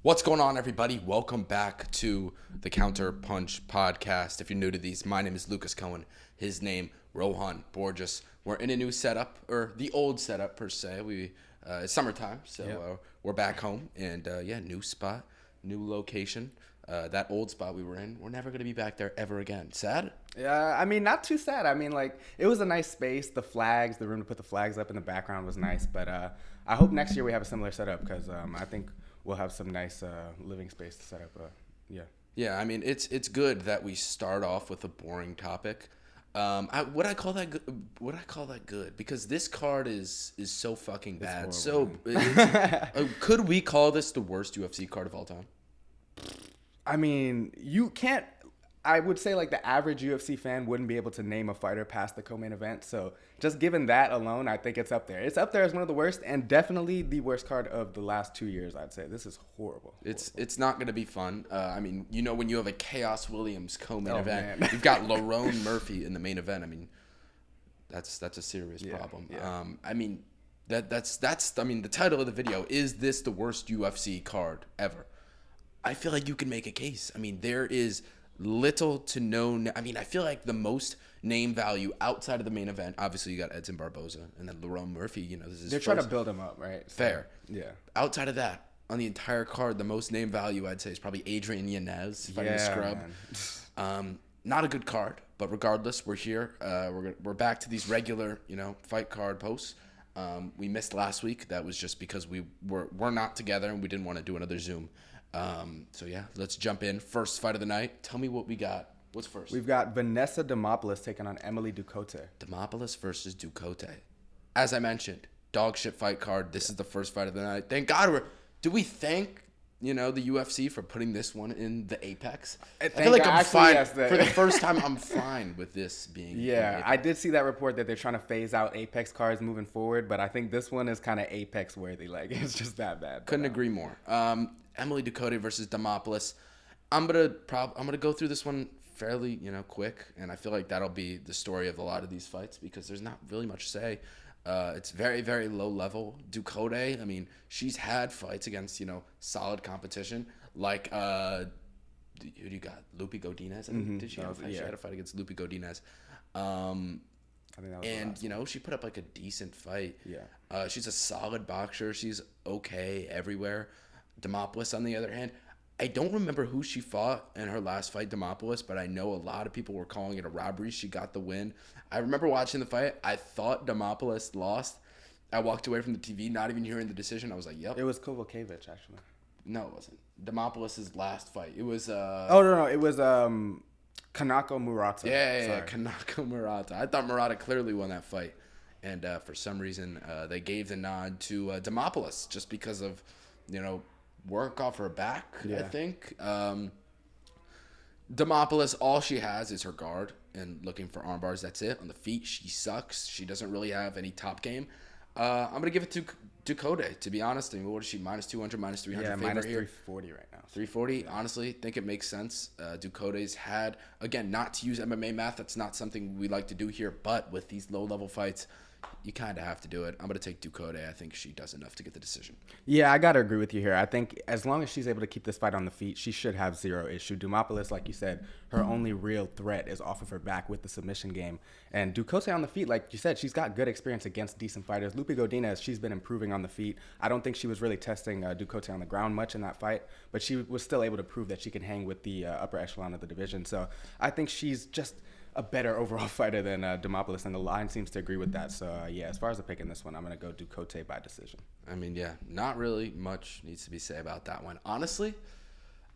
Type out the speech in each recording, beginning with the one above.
What's going on, everybody? Welcome back to the Counter Punch podcast. If you're new to these, my name is Lucas Cohen. His name, Rohan Borges. We're in a new setup, or the old setup per se. It's summertime, so we're back home, and new spot, new location. That old spot we were in, we're never gonna be back there ever again. Sad? Yeah, I mean, not too sad. I mean, like, it was a nice space. The flags, the room to put the flags up in the background was nice. But I hope next year we have a similar setup because I think we'll have some nice living space to set up. Yeah, I mean, it's good that we start off with a boring topic. Would I call that good? Because this card is so fucking bad. Could we call this the worst UFC card of all time? I mean, you can't. I would say like the average UFC fan wouldn't be able to name a fighter past the co-main event. So just given that alone, I think it's up there. It's up there as one of the worst, and definitely the worst card of the last 2 years. I'd say this is horrible. It's not going to be fun. I mean, you know, when you have a Chaos Williams co-main event, you've got Lerone Murphy in the main event. I mean, that's a serious problem. Yeah. I mean, that's I mean, the title of the video is this the worst UFC card ever? I feel like you can make a case. I mean, there is little to no. I mean, I feel like the most name value outside of the main event. Obviously, you got Edson Barboza and then Lerone Murphy. You know, this is they're trying to build him up, right? So, fair. Yeah. Outside of that, on the entire card, the most name value I'd say is probably Adrian Yanez fighting a scrub. Not a good card, but regardless, we're here. We're back to these regular, fight card posts. We missed last week. That was just because we're not together and we didn't want to do another Zoom. Let's jump in. First fight of the night. Tell me what we got. What's first? We've got Vanessa Demopoulos taking on Emily Ducote. Demopoulos versus Ducote. As I mentioned, dog shit fight card. This is the first fight of the night. Thank God do we thank the UFC for putting this one in the Apex? I feel like I'm fine. For the first time, I'm fine with this being. Yeah, I did see that report that they're trying to phase out Apex cards moving forward, but I think this one is kind of Apex worthy. Like, it's just that bad. Couldn't agree more. Emily Ducote versus Demopoulos. I'm gonna go through this one fairly, quick, and I feel like that'll be the story of a lot of these fights because there's not really much to say. It's very, very low level. Ducote, I mean, she's had fights against, solid competition. Like, who do you got? Lupe Godinez? Did she have a fight? Yeah. She had a fight against Lupe Godinez. I think that was she put up like a decent fight. Yeah. She's a solid boxer. She's okay everywhere. Demopoulos, on the other hand, I don't remember who she fought in her last fight, Demopoulos, but I know a lot of people were calling it a robbery. She got the win. I remember watching the fight. I thought Demopoulos lost. I walked away from the TV, not even hearing the decision. I was like, yep. It was Kovacevic, actually. No, it wasn't. Demopoulos' last fight. It was... no. It was Kanako Murata. Yeah, Kanako Murata. I thought Murata clearly won that fight. And for some reason, they gave the nod to Demopoulos just because of, work off her back, I think. Demopoulos, all she has is her guard and looking for arm bars. That's it. On the feet, she sucks. She doesn't really have any top game. I'm going to give it to Ducote, to be honest. I mean, what is she? Minus 200, minus 300 favorite minus here? 340 right now. 340, honestly, think it makes sense. Ducote's had, again, not to use MMA math. That's not something we like to do here. But with these low-level fights, you kind of have to do it. I'm going to take Ducote. I think she does enough to get the decision. Yeah, I got to agree with you here. I think as long as she's able to keep this fight on the feet, she should have zero issue. Demopoulos, like you said, her only real threat is off of her back with the submission game. And Ducote on the feet, like you said, she's got good experience against decent fighters. Lupe Godinez, she's been improving on the feet. I don't think she was really testing Ducote on the ground much in that fight, but she was still able to prove that she can hang with the upper echelon of the division. So I think she's just a better overall fighter than Demopoulos, and the line seems to agree with that. So, as far as the pick in this one, I'm going to go Ducote by decision. I mean, not really much needs to be said about that one. Honestly,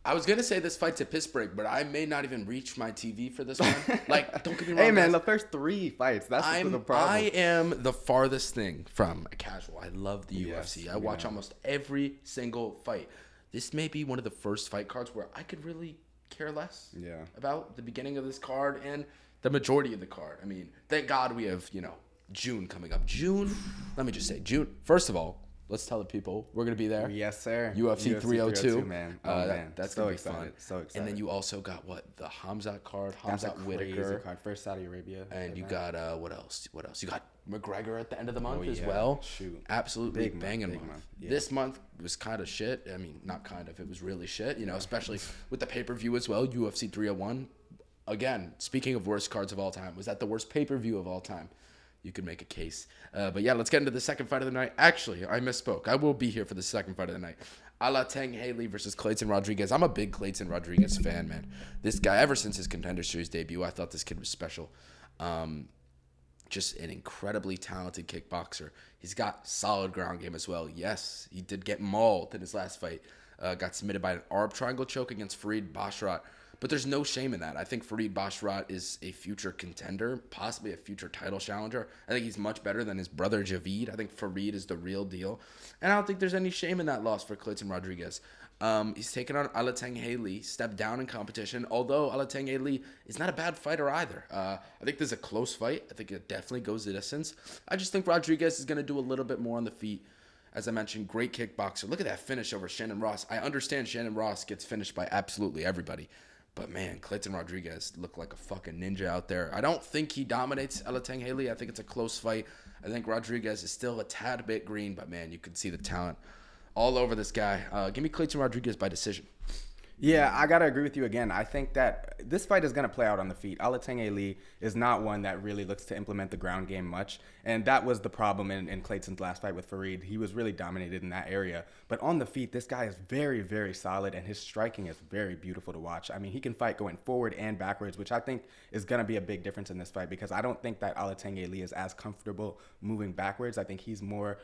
I was going to say this fight's a piss break, but I may not even reach my TV for this one. Like, don't get me wrong. Hey, man, guys. the first 3 fights, that's the problem. I am the farthest thing from a casual. I love the UFC. I watch almost every single fight. This may be one of the first fight cards where I could really care less about the beginning of this card and the majority of the card. I mean, thank God we have, June coming up. June, let me just say, June. First of all, Let's tell the people we're gonna be there. Yes, sir. UFC 302, man. Oh, man. That's So gonna be excited. fun. So excited. And then you also got the Hamzat card, That's a Hamzat crazy Whitaker, card. First Saudi Arabia. and you got what else? What else? You got McGregor at the end of the month Oh, as yeah. well. Shoot. Absolutely Big month, banging big month. month. Yeah. This month was kind of shit. I mean, not kind of. It was really shit. You know, especially with the pay-per-view as well. UFC 301. Again, speaking of worst cards of all time, was that the worst pay-per-view of all time? You could make a case. But yeah, let's get into the second fight of the night. Actually, I misspoke. I will be here for the second fight of the night. Alateng Haley versus Clayton Rodriguez. I'm a big Clayton Rodriguez fan, man. This guy, ever since his Contender Series debut, I thought this kid was special. Just an incredibly talented kickboxer. He's got solid ground game as well. Yes, he did get mauled in his last fight. Got submitted by an arm triangle choke against Farid Basharat. But there's no shame in that. I think Farid Basharat is a future contender, possibly a future title challenger. I think he's much better than his brother Javid. I think Farid is the real deal. And I don't think there's any shame in that loss for Clayton Rodriguez. He's taken on Alateng Haley, stepped down in competition, although Alateng Haley is not a bad fighter either. I think this is a close fight. I think it definitely goes the distance. I just think Rodriguez is going to do a little bit more on the feet. As I mentioned, great kickboxer. Look at that finish over Shannon Ross. I understand Shannon Ross gets finished by absolutely everybody. But, man, Clayton Rodriguez looked like a fucking ninja out there. I don't think he dominates Alateng Haley. I think it's a close fight. I think Rodriguez is still a tad bit green, but, man, you can see the talent all over this guy. Give me Clayton Rodriguez by decision. Yeah, I got to agree with you again. I think that this fight is going to play out on the feet. Alateng Ali is not one that really looks to implement the ground game much. And that was the problem in Clayton's last fight with Farid. He was really dominated in that area. But on the feet, this guy is very, very solid, and his striking is very beautiful to watch. I mean, he can fight going forward and backwards, which I think is going to be a big difference in this fight because I don't think that Alateng Ali is as comfortable moving backwards. I think he's more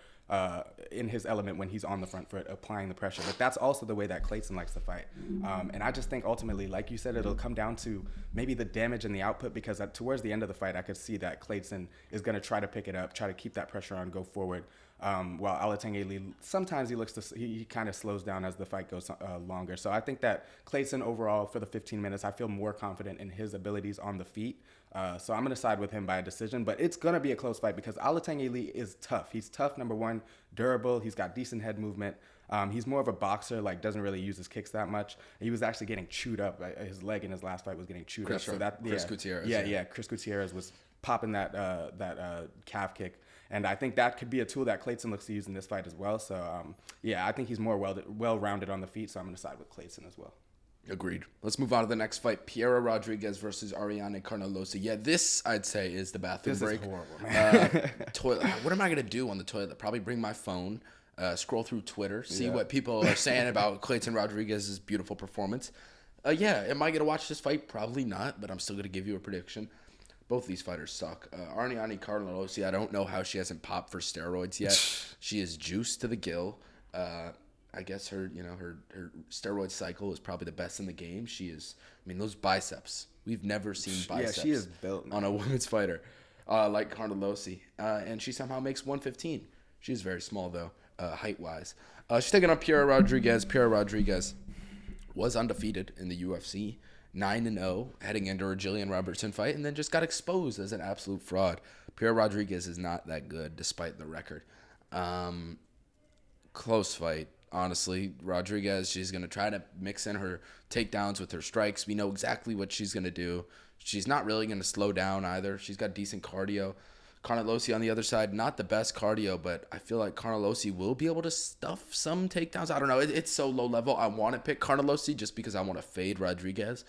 in his element when he's on the front foot, applying the pressure. But that's also the way that Clayton likes to fight. And I just think ultimately, like you said, it'll come down to maybe the damage and the output because towards the end of the fight, I could see that Clayton is going to try to pick it up, try to keep that pressure on, go forward. While Alateng Ali, sometimes he kind of slows down as the fight goes longer. So I think that Clayton overall for the 15 minutes, I feel more confident in his abilities on the feet. So I'm going to side with him by a decision, but it's going to be a close fight because Alateng Ali is tough. He's tough, number one, durable. He's got decent head movement. He's more of a boxer, like doesn't really use his kicks that much. He was actually getting chewed up. His leg in his last fight was getting chewed up. So Chris Gutierrez. Yeah. Chris Gutierrez was popping that calf kick. And I think that could be a tool that Clayton looks to use in this fight as well. So, I think he's more well-rounded on the feet, so I'm going to side with Clayton as well. Agreed. Let's move on to the next fight. Piera Rodriguez versus Ariane Carnelossi. Yeah, this, I'd say, is the bathroom break. This is horrible, man. Toilet. What am I going to do on the toilet? Probably bring my phone, scroll through Twitter, see what people are saying about Clayton Rodriguez's beautiful performance. Am I going to watch this fight? Probably not, but I'm still going to give you a prediction. Both of these fighters suck. Ariane Carnelossi, I don't know how she hasn't popped for steroids yet. She is juiced to the gill. I guess her steroid cycle is probably the best in the game. She is, those biceps. We've never seen biceps she is built, man. on a women's fighter like Carnelossi. And she somehow makes 115. She's very small, though, height-wise. She's taking on Piera Rodriguez. Piera Rodriguez was undefeated in the UFC. 9-0 heading into her Jillian Robertson fight, and then just got exposed as an absolute fraud. Piera Rodriguez is not that good, despite the record. Close fight, honestly. Rodriguez, she's going to try to mix in her takedowns with her strikes. We know exactly what she's going to do. She's not really going to slow down either. She's got decent cardio. Carnelossi on the other side, not the best cardio, but I feel like Carnelossi will be able to stuff some takedowns. I don't know. It's so low level. I want to pick Carnelossi just because I want to fade Rodriguez.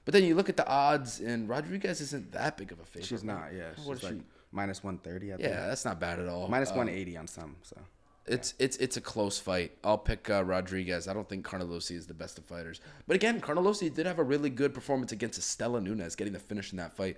But then you look at the odds, and Rodriguez isn't that big of a favorite. She's not, yeah. She's like minus 130, I think. Yeah, that's not bad at all. Minus 180 on some, so. It's a close fight. I'll pick Rodriguez. I don't think Carnelossi is the best of fighters. But again, Carnelossi did have a really good performance against Estela Nunes, getting the finish in that fight.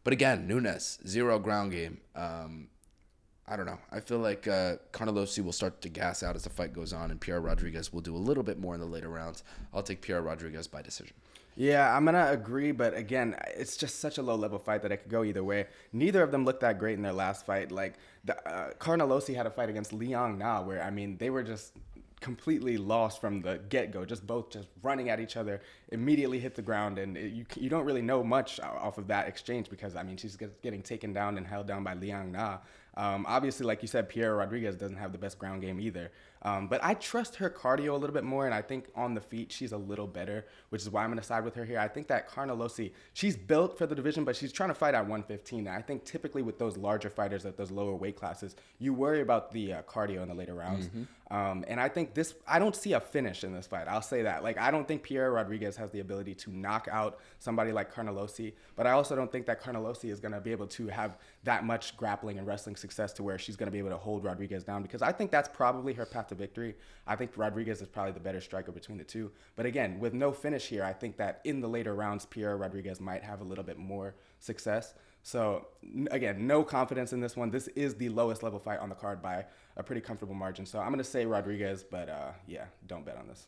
But again, Nunes, 0 ground game. I don't know. I feel like Carnelossi will start to gas out as the fight goes on, and Piera Rodriguez will do a little bit more in the later rounds. I'll take Piera Rodriguez by decision. Yeah, I'm going to agree, but again, it's just such a low-level fight that it could go either way. Neither of them looked that great in their last fight. Like, Carnelossi had a fight against Liang Na where, they were just completely lost from the get-go, both running at each other, immediately hit the ground, and you don't really know much off of that exchange because, she's getting taken down and held down by Liang Na. Obviously, like you said, Piera Rodriguez doesn't have the best ground game either. But I trust her cardio a little bit more, and I think on the feet she's a little better, which is why I'm going to side with her here. I think that Carnelossi, she's built for the division, but she's trying to fight at 115. And I think typically with those larger fighters at those lower weight classes, you worry about the cardio in the later rounds. And I think I don't see a finish in this fight. I'll say that. Like, I don't think Piera Rodriguez has the ability to knock out somebody like Carnelossi, but I also don't think that Carnelossi is going to be able to have that much grappling and wrestling success to where she's going to be able to hold Rodriguez down, because I think that's probably her path to victory. I think Rodriguez is probably the better striker between the two. But again, with no finish here, I think that in the later rounds, Piera Rodriguez might have a little bit more success. So again, no confidence in this one. This is the lowest level fight on the card by a pretty comfortable margin. So I'm going to say Rodriguez, but yeah, don't bet on this.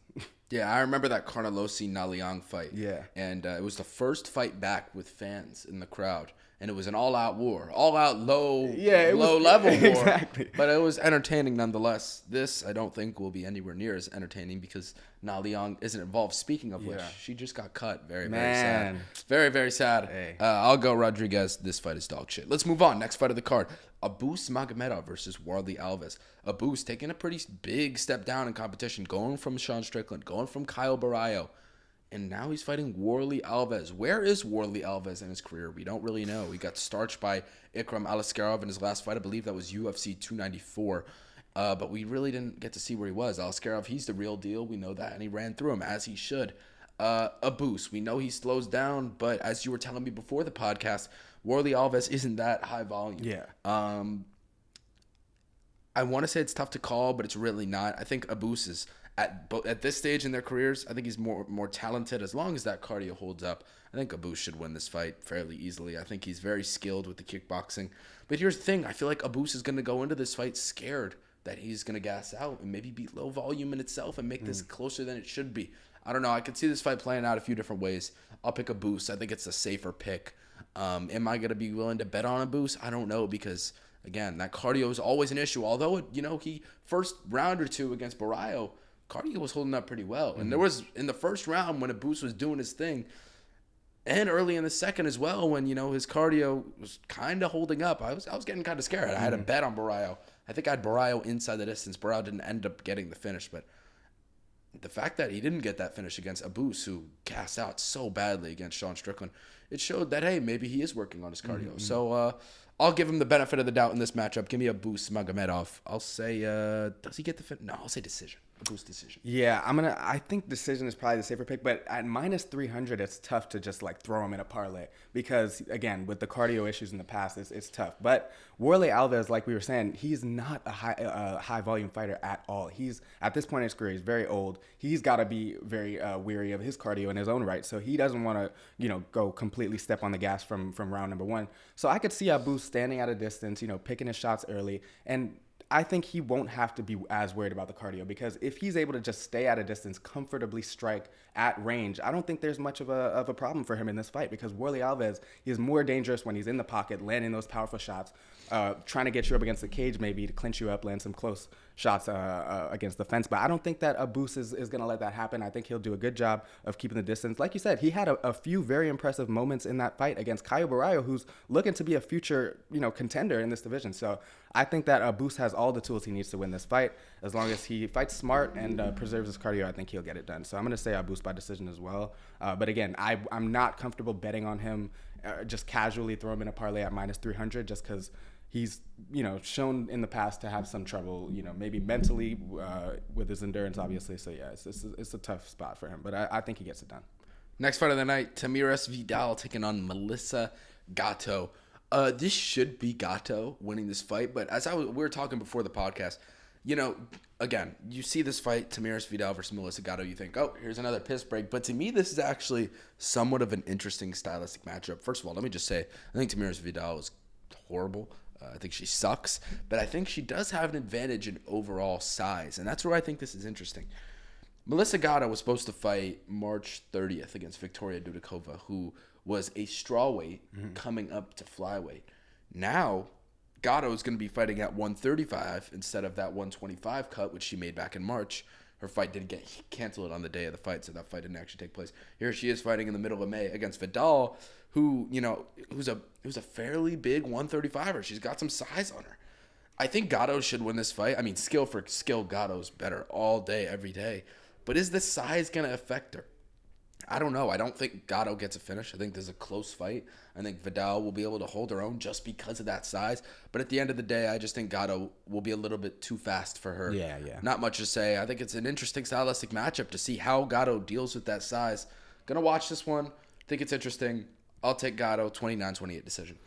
Yeah, I remember that Carnelossi-Naliang fight. Yeah. And it was the first fight back with fans in the crowd. And it was an all-out war. All-out low-level war. Exactly. But it was entertaining nonetheless. This, I don't think, will be anywhere near as entertaining because Naliang isn't involved. Speaking of which, she just got cut. Very, very sad. Very, very sad. Hey. I'll go Rodriguez. This fight is dog shit. Let's move on. Next fight of the card. Abus Magomedov versus Warlley Alves. Abus taking a pretty big step down in competition, going from Sean Strickland, going from Kyle Barrio. And now he's fighting Warlley Alves. Where is Warlley Alves in his career? We don't really know. He got starched by Ikram Aliskerov in his last fight. I believe that was UFC 294. But we really didn't get to see where he was. Aliskerov, he's the real deal. We know that. And he ran through him, as he should. Abus, we know he slows down. But as you were telling me before the podcast, Warlley Alves isn't that high volume. Yeah. I want to say it's tough to call, but it's really not. I think Abus is... At this stage in their careers, I think he's more talented. As long as that cardio holds up, I think Abus should win this fight fairly easily. I think he's very skilled with the kickboxing. But here's the thing. I feel like Abus is going to go into this fight scared that he's going to gas out and maybe be low volume in itself and make this closer than it should be. I don't know. I could see this fight playing out a few different ways. I'll pick Abus. I think it's a safer pick. Am I going to be willing to bet on Abus? I don't know, because, again, that cardio is always an issue. Although, he first round or two against Barrio, cardio was holding up pretty well. And there was, in the first round, when Abus was doing his thing, and early in the second as well, when, his cardio was kind of holding up, I was getting kind of scared. I had a bet on Barrio. I think I had Barrio inside the distance. Barrio didn't end up getting the finish, but the fact that he didn't get that finish against Abus, who cast out so badly against Sean Strickland, it showed that, hey, maybe he is working on his cardio. So I'll give him the benefit of the doubt in this matchup. Give me Abus Magomedov. I'll say, does he get the finish? No, I'll say decision. Abus decision. Yeah, I think decision is probably the safer pick, but at minus 300, it's tough to just throw him in a parlay because, again, with the cardio issues in the past, it's tough. But Warlley Alves, like we were saying, he's not a high volume fighter at all. He's, at this point in his career, he's very old. He's got to be very weary of his cardio in his own right. So he doesn't want to, go completely step on the gas from round number one. So I could see Abus standing at a distance, picking his shots early, and I think he won't have to be as worried about the cardio, because if he's able to just stay at a distance, comfortably strike at range, I don't think there's much of a problem for him in this fight, because Warlley Alves, he is more dangerous when he's in the pocket, landing those powerful shots, trying to get you up against the cage maybe to clinch you up, land some close shots against the fence. But I don't think that Abus is going to let that happen. I think he'll do a good job of keeping the distance. Like you said, he had a few very impressive moments in that fight against Caio Barrio, who's looking to be a future contender in this division. So I think that Abus has all the tools he needs to win this fight. As long as he fights smart and preserves his cardio, I think he'll get it done. So I'm going to say Abus by decision as well. But again, I'm not comfortable betting on him. Just casually throw him in a parlay at minus 300 just because he's, shown in the past to have some trouble, maybe mentally with his endurance, obviously. So, yeah, it's a tough spot for him. But I think he gets it done. Next fight of the night, Tamiris Vidal taking on Melissa Gatto. This should be Gatto winning this fight. But as we were talking before the podcast, again, you see this fight, Tamiris Vidal versus Melissa Gatto, you think, oh, here's another piss break. But to me, this is actually somewhat of an interesting stylistic matchup. First of all, let me just say, I think Tamiris Vidal is horrible. I think she sucks. But I think she does have an advantage in overall size. And that's where I think this is interesting. Melissa Gatto was supposed to fight March 30th against Victoria Dudikova, who was a strawweight coming up to flyweight. Now, Gatto is going to be fighting at 135 instead of that 125 cut, which she made back in March. Her fight didn't get canceled on the day of the fight, so that fight didn't actually take place. Here she is fighting in the middle of May against Vidal, who's a fairly big 135er. She's got some size on her. I think Gatto should win this fight. I mean, skill for skill, Gatto's better all day, every day. But is the size going to affect her? I don't know. I don't think Gatto gets a finish. I think there's a close fight. I think Vidal will be able to hold her own just because of that size. But at the end of the day, I just think Gatto will be a little bit too fast for her. Yeah. Not much to say. I think it's an interesting stylistic matchup to see how Gatto deals with that size. Gonna watch this one. Think it's interesting. I'll take Gatto 29-28 decision.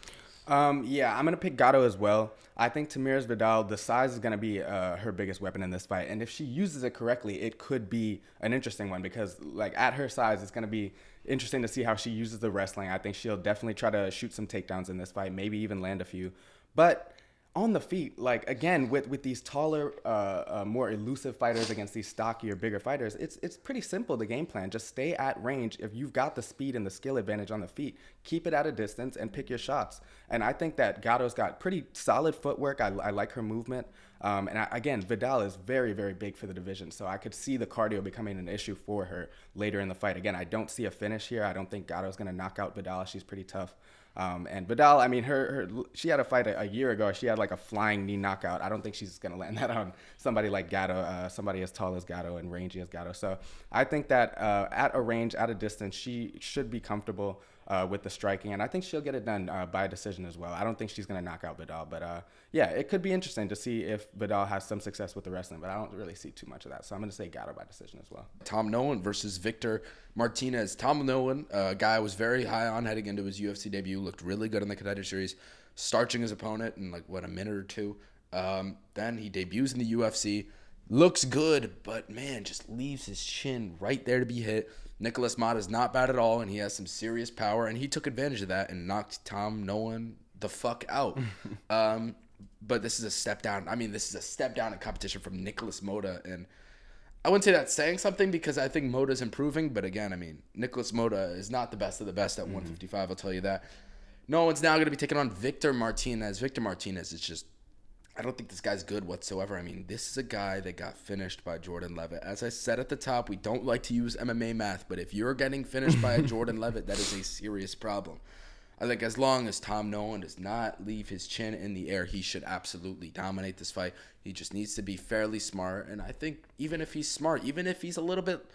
Yeah, I'm going to pick Gatto as well. I think Tamires Vidal, the size is going to be her biggest weapon in this fight. And if she uses it correctly, it could be an interesting one because, like, at her size, it's going to be interesting to see how she uses the wrestling. I think she'll definitely try to shoot some takedowns in this fight, maybe even land a few. But on the feet, like, again, with these taller, more elusive fighters against these stockier, bigger fighters, it's pretty simple, the game plan. Just stay at range. If you've got the speed and the skill advantage on the feet, keep it at a distance and pick your shots. And I think that Gatto's got pretty solid footwork. I like her movement. Again, Vidal is very, very big for the division, so I could see the cardio becoming an issue for her later in the fight. Again, I don't see a finish here. I don't think Gatto's going to knock out Vidal. She's pretty tough. And Vidal, I mean, she had a fight a year ago. She had like a flying knee knockout. I don't think she's going to land that on somebody like Gatto, somebody as tall as Gatto and rangy as Gatto. So I think that at a range, at a distance, she should be comfortable with the striking. And I think she'll get it done by a decision as well. I don't think she's going to knock out Vidal. But yeah, it could be interesting to see if Vidal has some success with the wrestling. But I don't really see too much of that. So I'm going to say Gatto by decision as well. Tom Nolan versus Victor Martinez. Tom Nolan, a guy I was very high on heading into his UFC debut, looked really good in the Contender Series, starching his opponent in like, a minute or two. Then he debuts in the UFC, looks good, but man, just leaves his chin right there to be hit. Nicholas Mata's not bad at all, and he has some serious power, and he took advantage of that and knocked Tom Nolan the fuck out. But this is a step down. I mean, this is a step down in competition from Nicholas Mota, and I wouldn't say that's saying something because I think Mota's improving, but again, I mean, Nicholas Mota is not the best of the best at 155, I'll tell you that. Nolan's now going to be taking on Victor Martinez. Victor Martinez is just, I don't think this guy's good whatsoever. I mean, this is a guy that got finished by Jordan Levitt. As I said at the top, we don't like to use MMA math, but if you're getting finished by a Jordan Levitt, that is a serious problem. I think as long as Tom Nolan does not leave his chin in the air, he should absolutely dominate this fight. He just needs to be fairly smart. And I think even if he's smart, even if he's a little bit,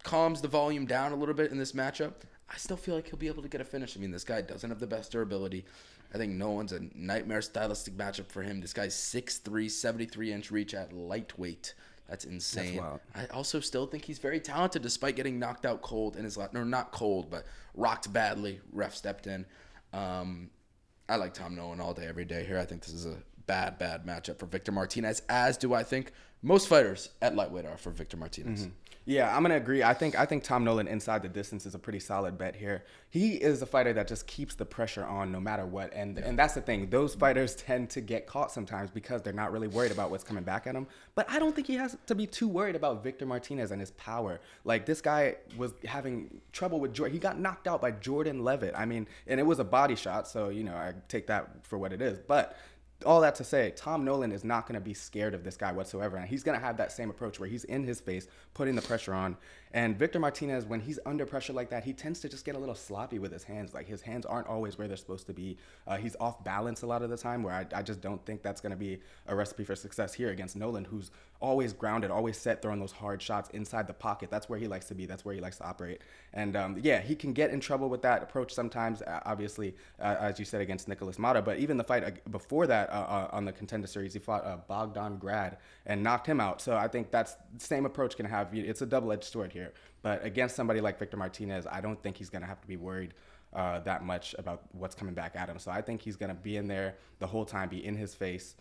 calms the volume down a little bit in this matchup, I still feel like he'll be able to get a finish. I mean, this guy doesn't have the best durability. I think Nolan's a nightmare stylistic matchup for him. This guy's 6'3", 73-inch reach at lightweight. That's insane. That's wild. I also still think he's very talented despite getting knocked out cold in his last, or not cold, but rocked badly. Ref stepped in. I like Tom Nolan all day, every day here. I think this is a bad matchup for Victor Martinez, as do I think most fighters at lightweight are for Victor Martinez. Mm-hmm. Yeah, I'm gonna agree. I think Tom Nolan inside the distance is a pretty solid bet here. He is a fighter that just keeps the pressure on no matter what, and that's the thing. Those fighters tend to get caught sometimes because they're not really worried about what's coming back at them. But I don't think he has to be too worried about Victor Martinez and his power. Like, this guy was having trouble with Jordan. He got knocked out by Jordan Levitt. I mean, and it was a body shot, so I take that for what it is. But all that to say, Tom Nolan is not going to be scared of this guy whatsoever. And he's going to have that same approach where he's in his face, putting the pressure on. And Victor Martinez, when he's under pressure like that, he tends to just get a little sloppy with his hands. Like, his hands aren't always where they're supposed to be. He's off balance a lot of the time, where I just don't think that's going to be a recipe for success here against Nolan, who's always grounded, always set, throwing those hard shots inside the pocket. That's where he likes to be. That's where he likes to operate. And yeah, he can get in trouble with that approach sometimes, obviously, as you said, against Nicholas Mata. But even the fight before that on the Contender Series, he fought Bogdan Grad and knocked him out. So I think that's the same approach can have. It's a double-edged sword here. But against somebody like Victor Martinez, I don't think he's going to have to be worried that much about what's coming back at him. So I think he's going to be in there the whole time, be in his face,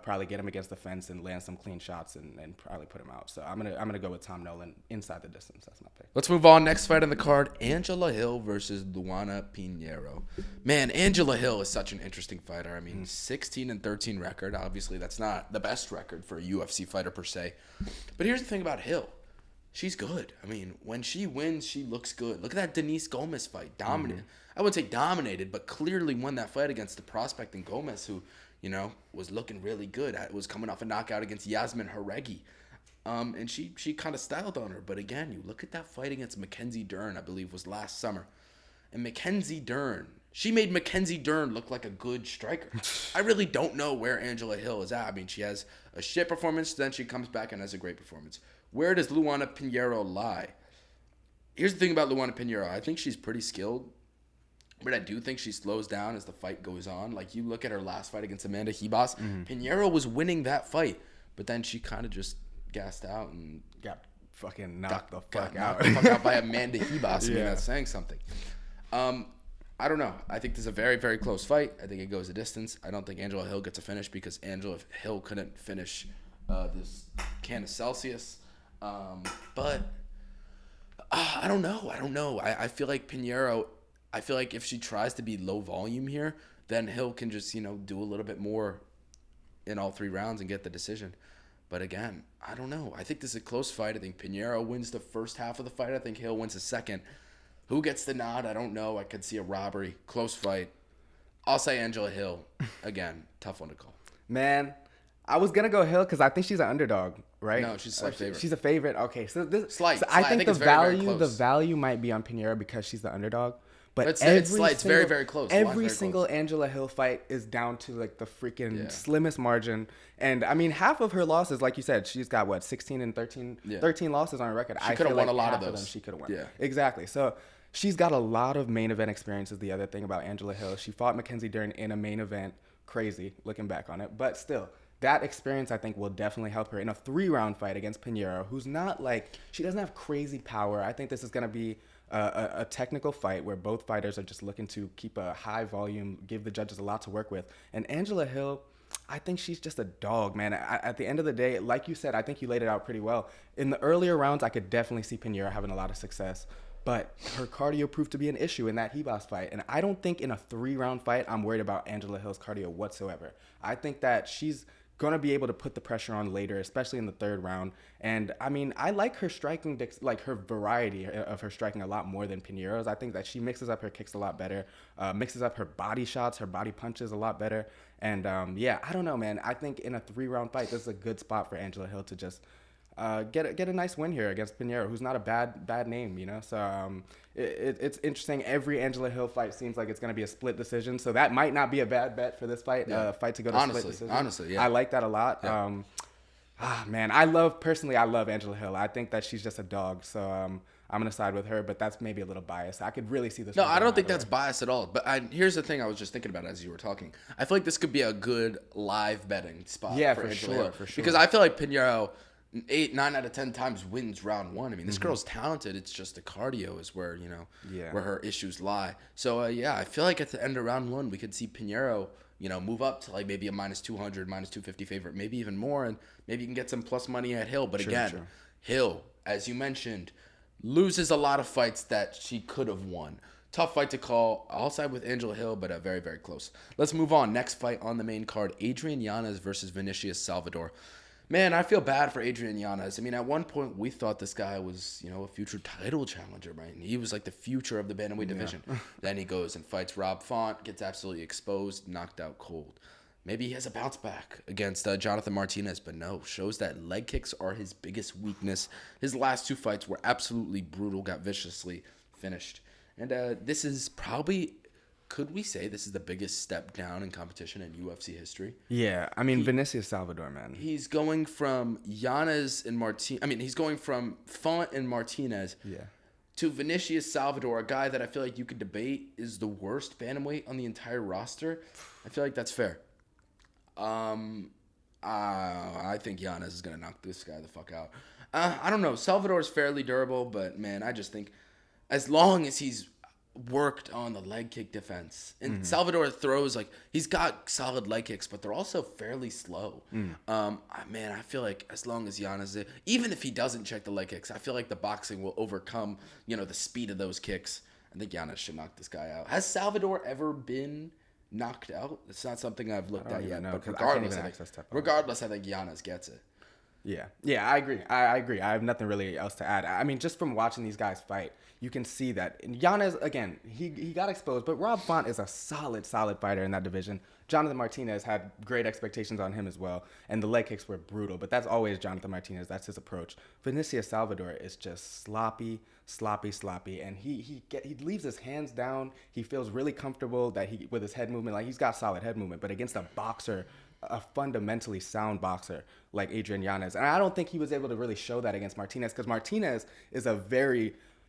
probably get him against the fence and land some clean shots and probably put him out. So I'm gonna go with Tom Nolan inside the distance. That's my pick. Let's move on. Next fight on the card, Angela Hill versus Luana Pinheiro. Man, Angela Hill is such an interesting fighter. I mean, 16-13 record. Obviously, that's not the best record for a UFC fighter per se. But here's the thing about Hill. She's good. I mean, when she wins, she looks good. Look at that Denise Gomez fight. Dominated. I wouldn't say dominated, but clearly won that fight against the prospect in Gomez, who, was looking really good. Was coming off a knockout against Yasmin Haregi. And she kind of styled on her. But again, you look at that fight against Mackenzie Dern, I believe was last summer. And Mackenzie Dern. She made Mackenzie Dern look like a good striker. I really don't know where Angela Hill is at. I mean, she has a shit performance, then she comes back and has a great performance. Where does Luana Pinheiro lie? Here's the thing about Luana Pinheiro. I think she's pretty skilled, but I do think she slows down as the fight goes on. Like, you look at her last fight against Amanda Ribas, Pinheiro was winning that fight, but then she kind of just gassed out and got fucking knocked the fuck out by Amanda Ribas. I mean, that's saying something. I don't know. I think this is a very, very close fight. I think it goes a distance. I don't think Angela Hill gets a finish because Angela Hill couldn't finish this can of Celsius. But I don't know. I feel like Pinheiro, I feel like if she tries to be low volume here, then Hill can just, do a little bit more in all 3 rounds and get the decision. But again, I don't know. I think this is a close fight. I think Pinheiro wins the first half of the fight. I think Hill wins the second. Who gets the nod? I don't know. I could see a robbery. Close fight. I'll say Angela Hill. Again, tough one to call. Man, I was going to go Hill because I think she's an underdog, right? No, she's a slight favorite. She's a favorite. Okay, so Slight. I think the it's very, value, very the close. value might be on Pinheiro because she's the underdog. But it's slight. It's very, very close. Every single Angela Hill fight is down to like the freaking slimmest margin. And I mean, half of her losses, like you said, she's got 16 and 13 losses on her record. She could have won a lot of half those. She could have won. Yeah, exactly. So she's got a lot of main event experience. Is the other thing about Angela Hill. She fought Mackenzie Dern in a main event. Crazy looking back on it, but still. That experience, I think, will definitely help her in a 3-round fight against Pinheiro, who's not she doesn't have crazy power. I think this is going to be a technical fight where both fighters are just looking to keep a high volume, give the judges a lot to work with. And Angela Hill, I think she's just a dog, man. At the end of the day, like you said, I think you laid it out pretty well. In the earlier rounds, I could definitely see Pinheiro having a lot of success. But her cardio proved to be an issue in that Ribas fight. And I don't think in a 3-round fight, I'm worried about Angela Hill's cardio whatsoever. I think that she's going to be able to put the pressure on later, especially in the 3rd round. And I mean, I like her striking, like her variety of her striking a lot more than Pinheiro's. I think that she mixes up her kicks a lot better, mixes up her body shots, her body punches a lot better. And I don't know, man. I think in a 3-round fight, this is a good spot for Angela Hill to just get a nice win here against Pinheiro, who's not a bad name, So it's interesting. Every Angela Hill fight seems like it's going to be a split decision, so that might not be a bad bet for this fight. Fight to go to split decision. Honestly, yeah. I like that a lot. Yeah. Man, I love Angela Hill. I think that she's just a dog, so I'm going to side with her, but that's maybe a little biased. I could really see this. No, I don't think that's biased at all. But here's the thing I was just thinking about as you were talking. I feel like this could be a good live betting spot for Angela Hill. For sure. Because I feel like Pinheiro 9 out of 10 times wins round 1. I mean, this girl's talented. It's just the cardio is where, where her issues lie. So, I feel like at the end of round 1, we could see Pinheiro, move up to like maybe a minus 200, minus 250 favorite, maybe even more. And maybe you can get some plus money at Hill. But again, Hill, as you mentioned, loses a lot of fights that she could have won. Tough fight to call. I'll side with Angela Hill, but very, very close. Let's move on. Next fight on the main card, Adrian Yanez versus Vinicius Salvador. Man, I feel bad for Adrian Yanez. I mean, at one point, we thought this guy was, a future title challenger, right? And he was like the future of the bantamweight division. Then he goes and fights Rob Font, gets absolutely exposed, knocked out cold. Maybe he has a bounce back against Jonathan Martinez, but no, shows that leg kicks are his biggest weakness. His last 2 fights were absolutely brutal, got viciously finished. And this is probably... Could we say this is the biggest step down in competition in UFC history? Yeah, I mean, Vinicius Salvador, man. He's going from Yanez and he's going from Font and Martinez to Vinicius Salvador, a guy that I feel like you could debate is the worst bantamweight on the entire roster. I feel like that's fair. I think Yanez is going to knock this guy the fuck out. I don't know. Salvador is fairly durable, but, man, I just think as long as he's worked on the leg kick defense. And Salvador throws, he's got solid leg kicks, but they're also fairly slow. Man, I feel like as long as Yanez, even if he doesn't check the leg kicks, I feel like the boxing will overcome, the speed of those kicks. I think Yanez should knock this guy out. Has Salvador ever been knocked out? It's not something I've looked at yet. But regardless, I think Yanez gets it. Yeah, I agree. I agree. I have nothing really else to add. I mean, just from watching these guys fight, you can see that Yanez, again, he got exposed, but Rob Font is a solid fighter in that division. Jonathan Martinez had great expectations on him as well, and the leg kicks were brutal, but that's always Jonathan Martinez. That's his approach. Vinicius Salvador is just sloppy, and he leaves his hands down. He feels really comfortable that with his head movement, like he's got solid head movement, but against a boxer, a fundamentally sound boxer like Adrian Yanez. And I don't think he was able to really show that against Martinez, because Martinez is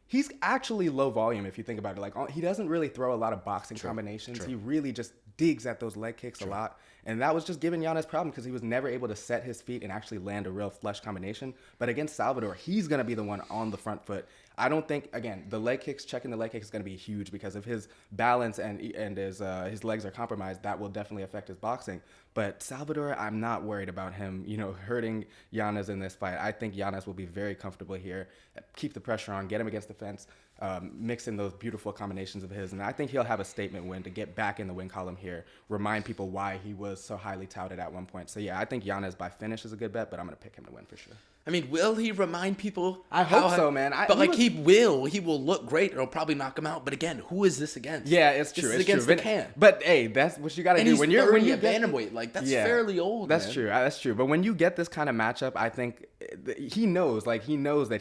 he's actually low volume if you think about it. Like, he doesn't really throw a lot of boxing combinations. He really just digs at those leg kicks a lot. And that was just giving Yanez problem because he was never able to set his feet and actually land a real flush combination. But against Salvador, he's going to be the one on the front foot. I don't think, again, checking the leg kicks is going to be huge because if his balance and his legs are compromised, that will definitely affect his boxing. But Salvador, I'm not worried about him, hurting Yanez in this fight. I think Yanez will be very comfortable here, keep the pressure on, get him against the fence, mix in those beautiful combinations of his. And I think he'll have a statement win to get back in the win column here, remind people why he was so highly touted at one point. So, yeah, I think Yanez by finish is a good bet, but I'm going to pick him to win for sure. I mean, will he remind people? I hope so, man. He will. He will look great. It'll probably knock him out. But again, who is this against? Yeah, it's true. This is against the can. But hey, that's what you got to do. He's when 30 you at bantamweight, like that's fairly old. That's true. That's true. But when you get this kind of matchup, I think he knows that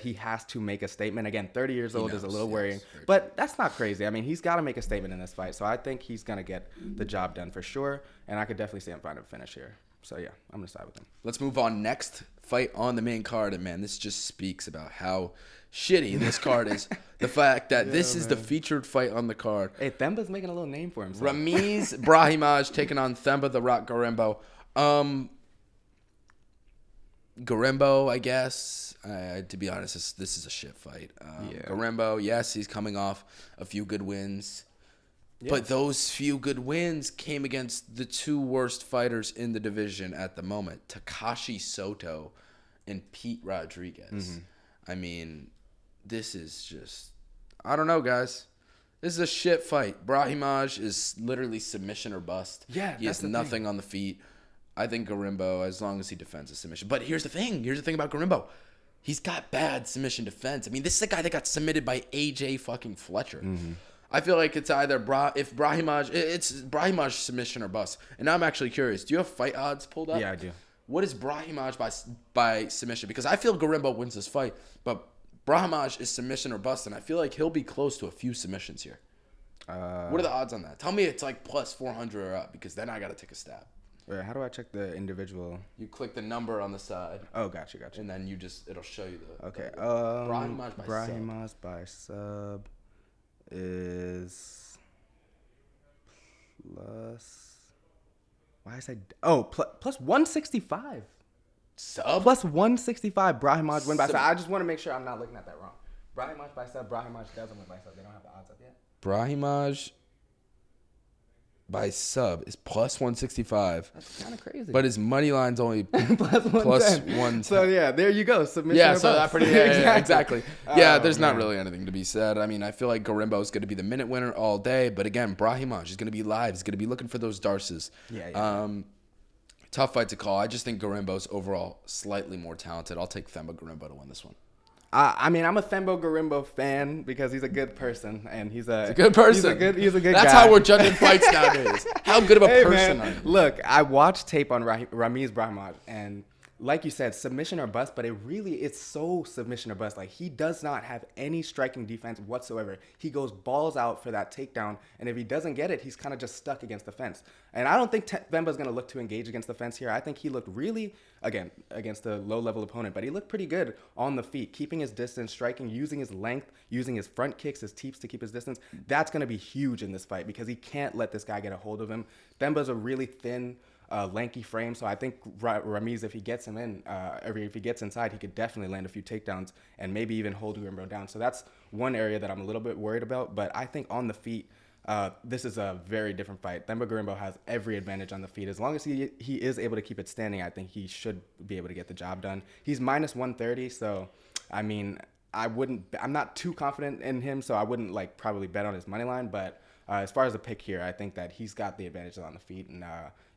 he has to make a statement. Again, 30 years old is a little worrying, but that's not crazy. I mean, he's got to make a statement in this fight. So I think he's gonna get the job done for sure. And I could definitely see him find a finish here. So, yeah, I'm going to side with him. Let's move on. Next fight on the main card. And, man, this just speaks about how shitty this card is. The fact that this is the featured fight on the card. Hey, Themba's making a little name for himself. Ramiz Brahimaj taking on Themba the Rock Gorimbo. Gorimbo, I guess. To be honest, this is a shit fight. Gorimbo, yes, he's coming off a few good wins. Yeah. But those few good wins came against the two worst fighters in the division at the moment, Takashi Soto and Pete Rodriguez. Mm-hmm. I mean, this is just, I don't know, guys. This is a shit fight. Brahimaj is literally submission or bust. Yeah, he has nothing on the feet. I think Gorimbo, as long as he defends a submission. But here's the thing. Here's the thing about Gorimbo. He's got bad submission defense. I mean, this is a guy that got submitted by AJ fucking Fletcher. Mm-hmm. I feel like it's either it's Brahimaj submission or bust. And now I'm actually curious. Do you have fight odds pulled up? Yeah, I do. What is Brahimaj by submission? Because I feel Gorimbo wins this fight, but Brahimaj is submission or bust, and I feel like he'll be close to a few submissions here. What are the odds on that? Tell me it's like plus 400 or up, because then I got to take a stab. Wait, how do I check the individual? You click the number on the side. Oh, gotcha. And then it'll show you the. Okay. Brahimaj by sub is plus. Why is plus 165. Sub? Plus 165. Brahimaj win by sub. I just want to make sure I'm not looking at that wrong. Brahimaj by sub. Brahimaj doesn't win by sub. They don't have the odds up yet. Brahimaj by sub is plus 165. That's kind of crazy. But his money line's only plus 110. So, yeah, there you go. Submission. Yeah, so that pretty exactly. Yeah, there's not really anything to be said. I mean, I feel like Gorimbo is going to be the minute winner all day. But again, Brahimaj is going to be live. He's going to be looking for those Darces. Yeah. Tough fight to call. I just think Gorimbo's overall slightly more talented. I'll take Themba Gorimbo to win this one. I mean, I'm a Themba Gorimbo fan because he's a good person and he's a good person. He's a good That's guy. how we're judging fights nowadays. How good of a person are you? Look, I watched tape on Ramiz Brahimaj, and like you said, submission or bust, but it's so submission or bust. Like, he does not have any striking defense whatsoever. He goes balls out for that takedown, and if he doesn't get it, he's kind of just stuck against the fence. And I don't think Themba's going to look to engage against the fence here. I think he looked really, again, against a low-level opponent, but he looked pretty good on the feet, keeping his distance, striking, using his length, using his front kicks, his teeps to keep his distance. That's going to be huge in this fight because he can't let this guy get a hold of him. Themba's a really thin, lanky frame, so I think Ramiz, if he gets him in, if he gets inside, he could definitely land a few takedowns and maybe even hold Gorimbo down. So that's one area that I'm a little bit worried about, but I think on the feet, this is a very different fight. Themba Gorimbo has every advantage on the feet. As long as he is able to keep it standing, I think he should be able to get the job done. He's minus 130, so I mean, I'm not too confident in him, so I wouldn't probably bet on his money line, but as far as the pick here, I think that he's got the advantage on the feet. And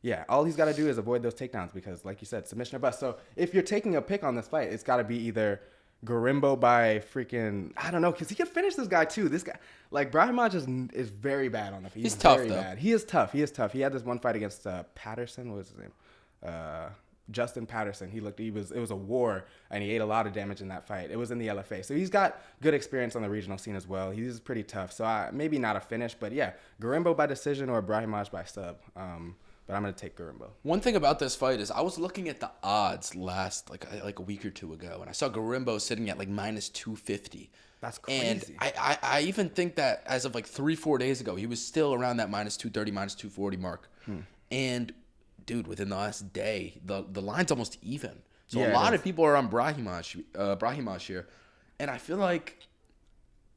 yeah, all he's got to do is avoid those takedowns because, like you said, submission or bust. So if you're taking a pick on this fight, it's got to be either Garimbo by freaking, I don't know, because he can finish this guy too. This guy, like, Brahimaj is very bad on the feet. He's tough, very though. bad. He is tough. He had this one fight against Patterson. What was his name? Justin Patterson. It was a war, and he ate a lot of damage in that fight. It was in the LFA. So he's got good experience on the regional scene as well. He's pretty tough. So maybe not a finish, but yeah, Garimbo by decision or Brahimaj by sub. But I'm going to take Garimbo. One thing about this fight is I was looking at the odds last like a week or two ago, and I saw Garimbo sitting at like minus 250. That's crazy. And I even think that as of like 3-4 days ago, he was still around that minus 230, minus 240 mark. And dude, within the last day, the line's almost even. So Yeah, a lot of people are on Brahimaj here, and I feel like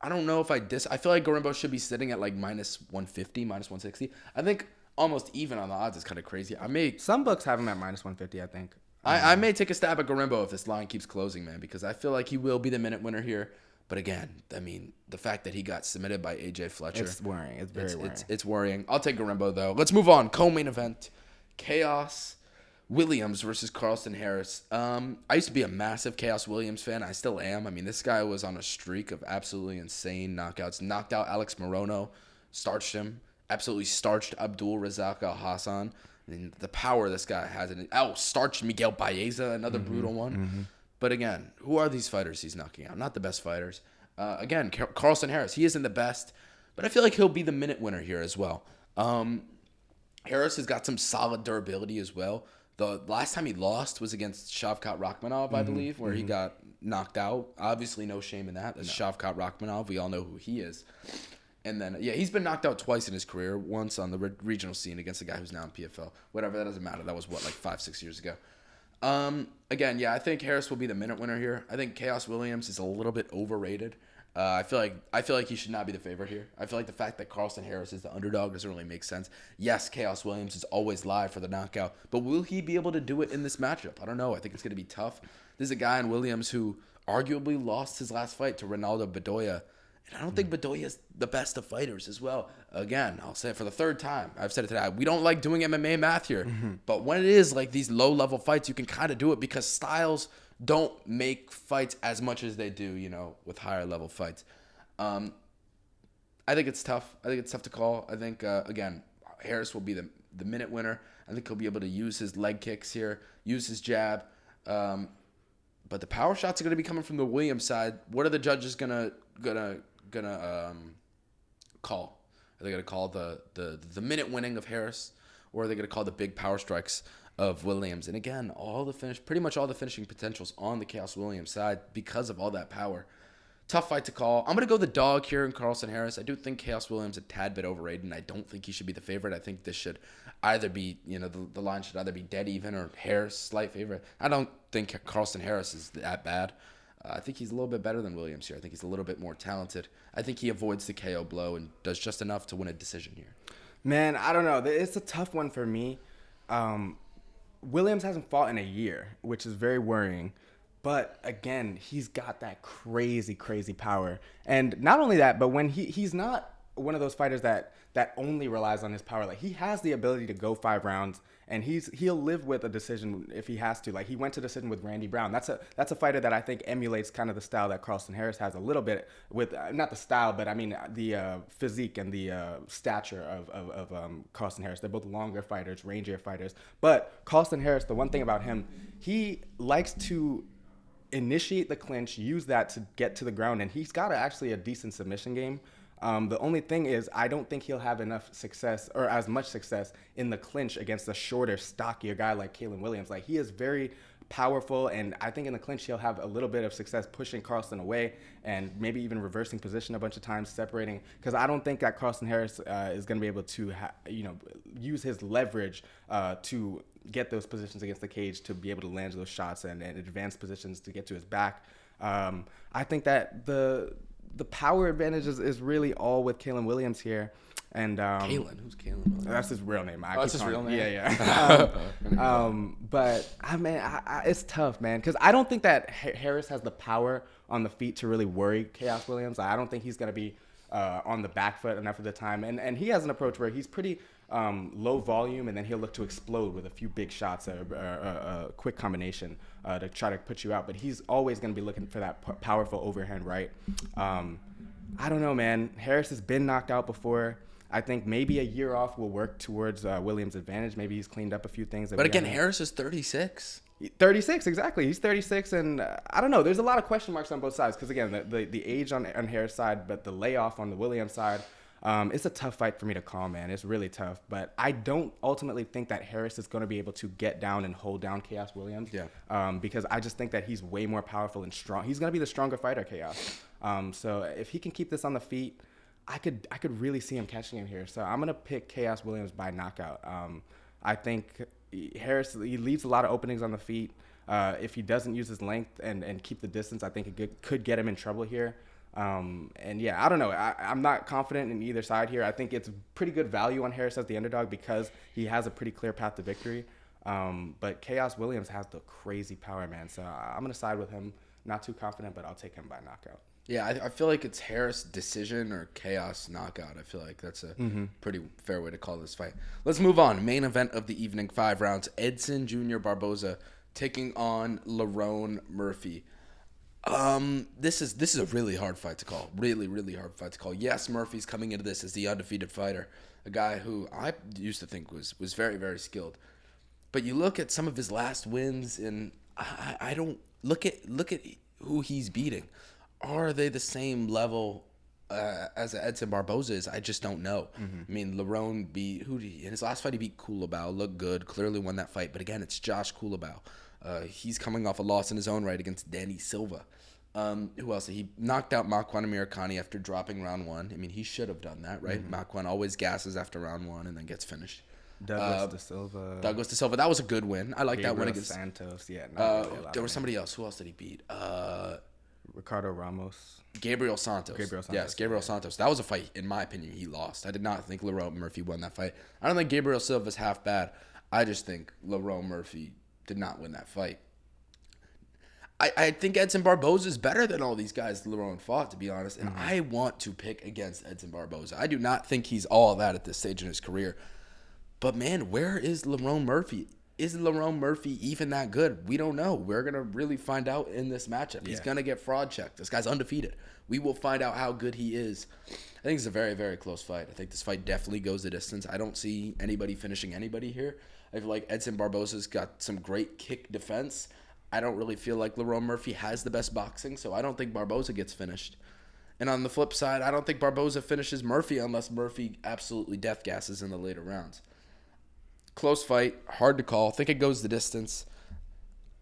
I don't know if I feel like Garimbo should be sitting at like minus 150, minus 160. I think almost even on the odds is kind of crazy. Some books have him at minus 150, I think. I may take a stab at Garimbo if this line keeps closing, man, because I feel like he will be the minute winner here. But again, I mean, the fact that he got submitted by AJ Fletcher. It's worrying. It's very worrying. It's worrying. I'll take Garimbo, though. Let's move on. Co-main event. Chaos Williams versus Carlston Harris. I used to be a massive Chaos Williams fan. I still am. I mean, this guy was on a streak of absolutely insane knockouts. Knocked out Alex Morono. Starched him. Absolutely starched Abdul Razak Al Hassan. I mean, the power this guy has. Starched Miguel Baeza, another brutal one. But again, who are these fighters he's knocking out? Not the best fighters. Again, Carlston Harris, he isn't the best, but I feel like he'll be the minute winner here as well. Harris has got some solid durability as well. The last time he lost was against Shavkat Rakhmonov, I believe, where he got knocked out. Obviously, no shame in that. That's Shavkat Rakhmonov. We all know who he is. And then, yeah, he's been knocked out twice in his career. Once on the regional scene against a guy who's now in PFL. Whatever, that doesn't matter. That was, like 5-6 years ago. Again, yeah, I think Harris will be the minute winner here. I think Chaos Williams is a little bit overrated. I feel like he should not be the favorite here. I feel like the fact that Carlston Harris is the underdog doesn't really make sense. Yes, Chaos Williams is always live for the knockout, but will he be able to do it in this matchup? I don't know. I think it's going to be tough. This is a guy in Williams who arguably lost his last fight to Ronaldo Bedoya, and I don't think Bedoya is the best of fighters as well. Again, I'll say it for the third time. I've said it today. We don't like doing MMA math here, but when it is like these low-level fights, you can kind of do it because styles don't make fights as much as they do, with higher level fights. I think it's tough. I think it's tough to call. I think, again, Harris will be the minute winner. I think he'll be able to use his leg kicks here, use his jab. But the power shots are going to be coming from the Williams side. What are the judges gonna call? Are they going to call the minute winning of Harris, or are they going to call the big power strikes of Williams? And again, pretty much all the finishing potentials on the Chaos Williams side because of all that power. Tough fight to call. I'm going to go the dog here in Carlston Harris. I do think Chaos Williams a tad bit overrated, and I don't think he should be the favorite. I think this should either be, the line should either be dead even or Harris slight favorite. I don't think Carlston Harris is that bad. I think he's a little bit better than Williams here. I think he's a little bit more talented. I think he avoids the KO blow and does just enough to win a decision here. Man, I don't know. It's a tough one for me. Williams hasn't fought in a year, which is very worrying. But again, he's got that crazy, crazy power. And not only that, but when he's not one of those fighters that only relies on his power. Like, he has the ability to go 5 rounds, and he'll live with a decision if he has to. Like, he went to decision with Randy Brown. That's a fighter that I think emulates kind of the style that Carlston Harris has a little bit with, not the style, but I mean the physique and the stature of Carlston Harris. They're both longer fighters, rangier fighters. But Carlston Harris, the one thing about him, he likes to initiate the clinch, use that to get to the ground, and he's got actually a decent submission game. The only thing is, I don't think he'll have enough success or as much success in the clinch against a shorter, stockier guy like Kalen Williams. Like, he is very powerful, and I think in the clinch he'll have a little bit of success pushing Carlston away and maybe even reversing position a bunch of times, separating. Because I don't think that Carlston Harris is going to be able to, use his leverage to get those positions against the cage to be able to land those shots and advance positions to get to his back. I think that the power advantage is really all with Kalen Williams here. And Kalen? Who's Kalen Williams? That's his real name. That's his real name? Yeah. But, it's tough, man, because I don't think that Harris has the power on the feet to really worry Chaos Williams. I don't think he's going to be on the back foot enough of the time. And he has an approach where he's pretty low volume, and then he'll look to explode with a few big shots or a quick combination to try to put you out. But he's always going to be looking for that powerful overhand right. I don't know, man. Harris has been knocked out before. I think maybe a year off will work towards Williams' advantage. Maybe he's cleaned up a few things. But again, Harris is 36. 36, exactly. He's 36, and I don't know. There's a lot of question marks on both sides because, again, the age on Harris' side, but the layoff on the Williams side, it's a tough fight for me to call, man. It's really tough. But I don't ultimately think that Harris is going to be able to get down and hold down Chaos Williams. Yeah. Because I just think that he's way more powerful and strong. He's going to be the stronger fighter, Chaos. So if he can keep this on the feet, I could really see him catching him here. So I'm going to pick Chaos Williams by knockout. I think Harris, he leaves a lot of openings on the feet. If he doesn't use his length and keep the distance, I think it could get him in trouble here. And yeah, I don't know. I'm not confident in either side here. I think it's pretty good value on Harris as the underdog because he has a pretty clear path to victory. But Chaos Williams has the crazy power, man. So I'm going to side with him. Not too confident, but I'll take him by knockout. Yeah, I feel like it's Harris decision or Chaos knockout. I feel like that's a pretty fair way to call this fight. Let's move on. Main event of the evening, 5 rounds. Edson Jr. Barboza taking on Lerone Murphy. This is a really hard fight to call. Really, really hard fight to call. Yes, Murphy's coming into this as the undefeated fighter, a guy who I used to think was very, very skilled. But you look at some of his last wins, and I don't look at who he's beating. Are they the same level as Edson Barboza is? I just don't know. I mean, Lerone beat in his last fight he beat Culibao, looked good, clearly won that fight. But again, it's Josh Culibao. He's coming off a loss in his own right against Danny Silva. Who else? He knocked out Makwan Amirkhani after dropping round 1. I mean, he should have done that, right? Makwan always gasses after round 1 and then gets finished. Douglas De Silva. That was a good win. I like that win against Santos. Yeah. There was somebody else. Who else did he beat? Ricardo Ramos. Gabriel Santos. Yes, Gabriel Santos. That was a fight, in my opinion, he lost. I did not think Lerone Murphy won that fight. I don't think Gabriel Silva's half bad. I just think Lerone Murphy did not win that fight. I think Edson Barboza is better than all these guys Lerone fought, to be honest, and I want to pick against Edson Barboza. I do not think he's all that at this stage in his career. But, man, where is Lerone Murphy? Is Lerone Murphy even that good? We don't know. We're going to really find out in this matchup. He's going to get fraud checked. This guy's undefeated. We will find out how good he is. I think it's a very, very close fight. I think this fight definitely goes the distance. I don't see anybody finishing anybody here. I feel like Edson Barboza's got some great kick defense. I don't really feel like Lerone Murphy has the best boxing, so I don't think Barboza gets finished. And on the flip side, I don't think Barboza finishes Murphy unless Murphy absolutely death gasses in the later rounds. Close fight, hard to call. Think it goes the distance.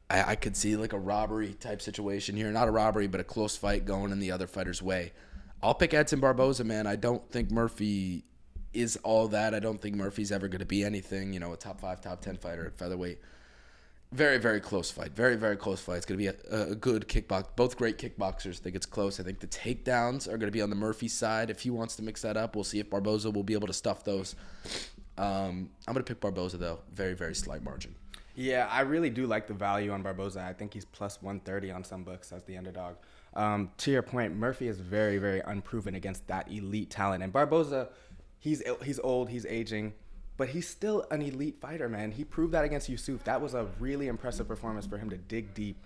I could see like a robbery type situation here. Not a robbery, but a close fight going in the other fighter's way. I'll pick Edson Barboza, man. I don't think Murphy is all that. I don't think Murphy's ever going to be anything, a top 5, top 10 fighter at featherweight. Very, very close fight. Very, very close fight. It's going to be a good kickbox. Both great kickboxers. I think it's close. I think the takedowns are going to be on the Murphy side. If he wants to mix that up, we'll see if Barboza will be able to stuff those. I'm going to pick Barboza, though. Very, very slight margin. Yeah, I really do like the value on Barboza. I think he's plus 130 on some books as the underdog. To your point, Murphy is very, very unproven against that elite talent. And Barboza, he's old, he's aging, but he's still an elite fighter, man. He proved that against Yusuf. That was a really impressive performance for him to dig deep,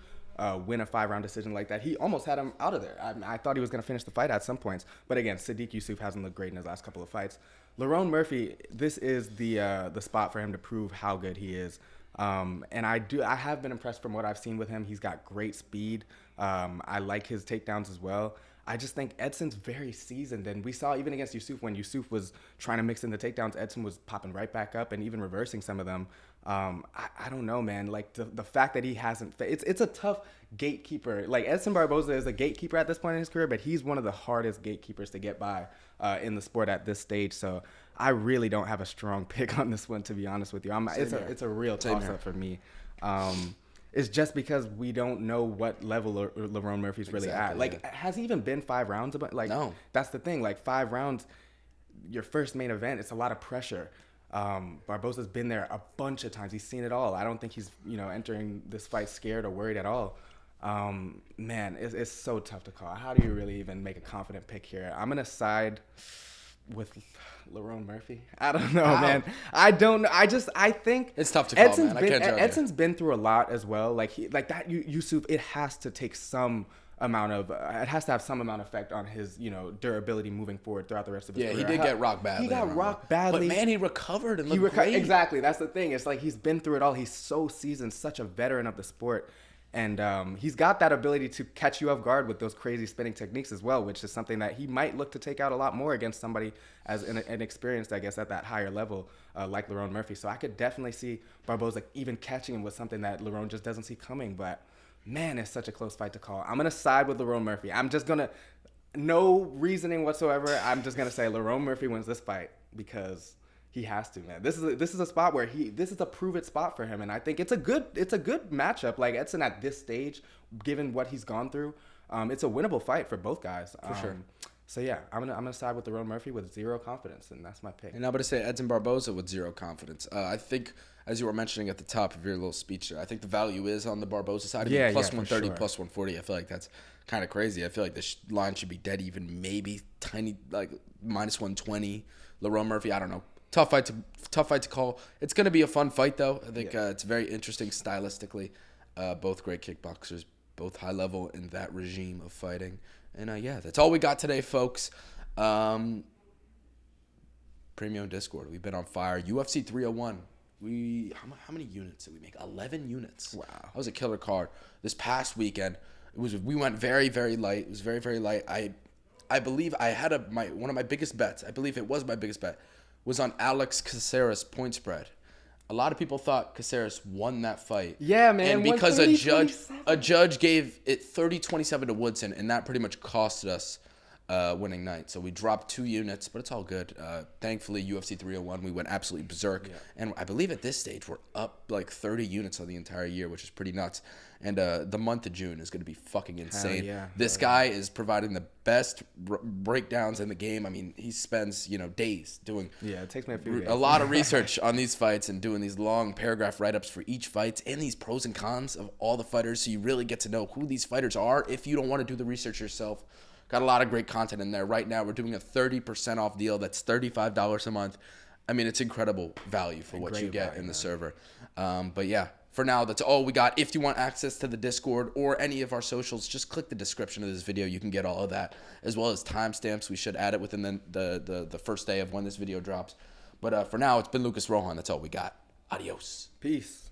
win a 5-round decision like that. He almost had him out of there. I thought he was going to finish the fight at some points. But again, Sadiq Yusuf hasn't looked great in his last couple of fights. Lerone Murphy, this is the spot for him to prove how good he is. And I have been impressed from what I've seen with him. He's got great speed. I like his takedowns as well. I just think Edson's very seasoned, and we saw even against Yusuf when Yusuf was trying to mix in the takedowns, Edson was popping right back up and even reversing some of them. I don't know, man. Like the fact that he hasn't, it's a tough gatekeeper. Like Edson Barboza is a gatekeeper at this point in his career, but he's one of the hardest gatekeepers to get by in the sport at this stage. So I really don't have a strong pick on this one, to be honest with you. It's a real toss-up for me. It's just because we don't know what level Lerone Murphy's really at. Like, has he even been 5 rounds? Like, no. That's the thing. Like, 5 rounds, your first main event, it's a lot of pressure. Barboza's been there a bunch of times. He's seen it all. I don't think he's, entering this fight scared or worried at all. Man, it's so tough to call. How do you really even make a confident pick here? I'm gonna side with Lerone Murphy. I don't know, man. I don't know. I think it's tough to call, man. I can't judge Edson's been through a lot as well. Like Yusuf, it has to take some amount of it has to have some amount of effect on his durability moving forward throughout the rest of his career. Yeah, he did get rocked badly. He got rocked badly, but man, he recovered and looked great. Exactly, that's the thing. It's like he's been through it all. He's so seasoned, such a veteran of the sport. And he's got that ability to catch you off guard with those crazy spinning techniques as well, which is something that he might look to take out a lot more against somebody as inexperienced, I guess, at that higher level, like Lerone Murphy. So I could definitely see Barboza even catching him with something that Lerone just doesn't see coming. But, man, it's such a close fight to call. I'm going to side with Lerone Murphy. I'm just going to, no reasoning whatsoever, I'm just going to say Lerone Murphy wins this fight because he has to, man. This is a spot where this is a prove it spot for him, and I think it's a good matchup. Like Edson at this stage, given what he's gone through, it's a winnable fight for both guys. For sure. So yeah, I'm gonna side with Lerone Murphy with zero confidence, and that's my pick. And I'm gonna say Edson Barboza with zero confidence. I think, as you were mentioning at the top of your little speech there, I think the value is on the Barboza side. Yeah, plus 130, sure. plus 140. I feel like that's kind of crazy. I feel like the line should be dead even, maybe tiny, like minus 120. Lerone Murphy, I don't know. Tough fight to call. It's going to be a fun fight, though. I think it's very interesting stylistically. Both great kickboxers, both high level in that regime of fighting. And, that's all we got today, folks. Premium Discord. We've been on fire. UFC 301. How many units did we make? 11 units. Wow. That was a killer card. This past weekend, we went very, very light. It was very, very light. I believe I had one of my biggest bets. I believe it was my biggest bet. Was on Alex Caceres point spread. A lot of people thought Caceres won that fight. Yeah, man. And because a judge gave it 30-27 to Woodson, and that pretty much costed us winning night. So we dropped 2 units, but it's all good. Thankfully, UFC 301, we went absolutely berserk. Yeah. And I believe at this stage, we're up like 30 units on the entire year, which is pretty nuts. And the month of June is going to be fucking insane. Yeah. This guy is providing the best breakdowns in the game. I mean, he spends, days doing it takes me a lot of research on these fights and doing these long paragraph write-ups for each fight and these pros and cons of all the fighters, so you really get to know who these fighters are if you don't want to do the research yourself. Got a lot of great content in there. Right now, we're doing a 30% off deal. That's $35 a month. I mean, it's incredible value for what you get in the server. But yeah, for now, that's all we got. If you want access to the Discord or any of our socials, just click the description of this video. You can get all of that, as well as timestamps. We should add it within the first day of when this video drops. But for now, it's been Lucas Rohan. That's all we got. Adios. Peace.